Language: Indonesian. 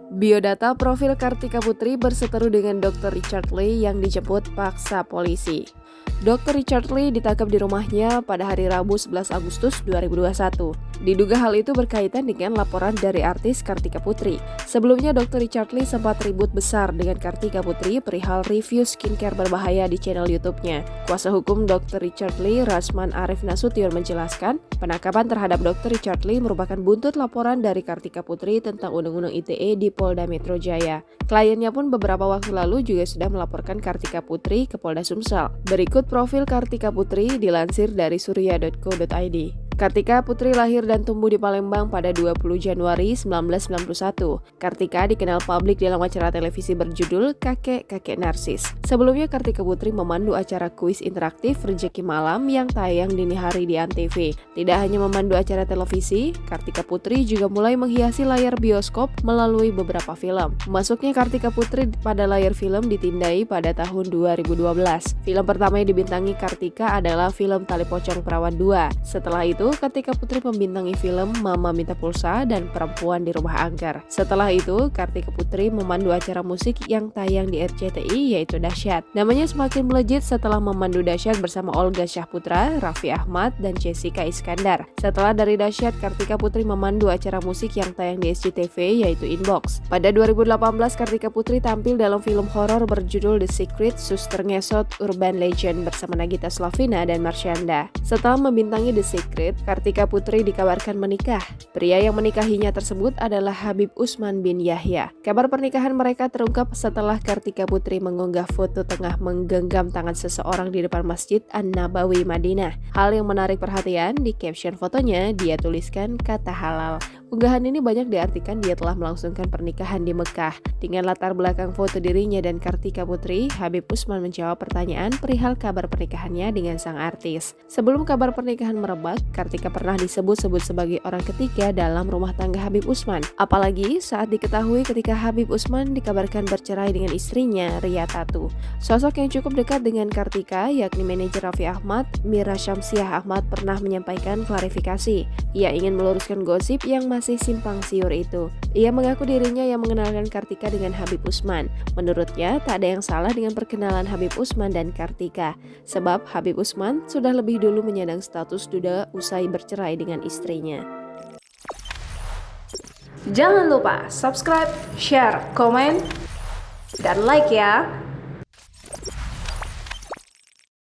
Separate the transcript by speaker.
Speaker 1: Biodata profil Kartika Putri berseteru dengan Dr. Richard Lee yang dijemput paksa polisi. Dr. Richard Lee ditangkap di rumahnya pada hari Rabu 11 Agustus 2021. Diduga hal itu berkaitan dengan laporan dari artis Kartika Putri. Sebelumnya Dr. Richard Lee sempat ribut besar dengan Kartika Putri perihal review skincare berbahaya di channel YouTube-nya. Kuasa hukum Dr. Richard Lee, Rasman Arif Nasution menjelaskan, penangkapan terhadap Dr. Richard Lee merupakan buntut laporan dari Kartika Putri tentang Undang-Undang ITE di Polda Metro Jaya. Kliennya pun beberapa waktu lalu juga sudah melaporkan Kartika Putri ke Polda Sumsel. Berikut profil Kartika Putri dilansir dari surya.co.id. Kartika Putri lahir dan tumbuh di Palembang pada 20 Januari 1991. Kartika dikenal publik dalam acara televisi berjudul Kakek-Kakek Narsis. Sebelumnya Kartika Putri memandu acara kuis interaktif Rezeki Malam yang tayang dini hari di ANTV. Tidak hanya memandu acara televisi, Kartika Putri juga mulai menghiasi layar bioskop melalui beberapa film. Masuknya Kartika Putri pada layar film ditindai pada tahun 2012. Film pertama yang dibintangi Kartika adalah film Tali Pocong Perawan 2. Setelah itu, Kartika Putri membintangi film Mama Minta Pulsa dan Perempuan di Rumah Angker. Setelah itu, Kartika Putri memandu acara musik yang tayang di RCTI yaitu Dahsyat. Namanya semakin melejit setelah memandu Dahsyat bersama Olga Syahputra, Raffi Ahmad, dan Jessica Iskandar. Setelah dari Dahsyat, Kartika Putri memandu acara musik yang tayang di SCTV yaitu Inbox. Pada 2018, Kartika Putri tampil dalam film horor berjudul The Secret Suster Ngesot Urban Legend bersama Nagita Slavina dan Marsyanda. Setelah membintangi The Secret, Kartika Putri dikabarkan menikah. Pria yang menikahinya tersebut adalah Habib Usman bin Yahya. Kabar pernikahan mereka terungkap setelah Kartika Putri mengunggah foto tengah menggenggam tangan seseorang di depan Masjid An-Nabawi Madinah. Hal yang menarik perhatian, di caption fotonya dia tuliskan kata halal. Unggahan ini banyak diartikan dia telah melangsungkan pernikahan di Mekah. Dengan latar belakang foto dirinya dan Kartika Putri, Habib Usman menjawab pertanyaan perihal kabar pernikahannya dengan sang artis. Sebelum kabar pernikahan merebak, Kartika pernah disebut-sebut sebagai orang ketiga dalam rumah tangga Habib Usman. Apalagi saat diketahui ketika Habib Usman dikabarkan bercerai dengan istrinya, Ria Tatu. Sosok yang cukup dekat dengan Kartika, yakni manajer Raffi Ahmad, Mira Syamsiah Ahmad, pernah menyampaikan klarifikasi. Ia ingin meluruskan gosip yang masih simpang siur itu. Ia mengaku dirinya yang mengenalkan Kartika dengan Habib Usman. Menurutnya, tak ada yang salah dengan perkenalan Habib Usman dan Kartika, sebab Habib Usman sudah lebih dulu menyandang status duda usai bercerai dengan istrinya.
Speaker 2: Jangan lupa subscribe, share, komen, dan like ya!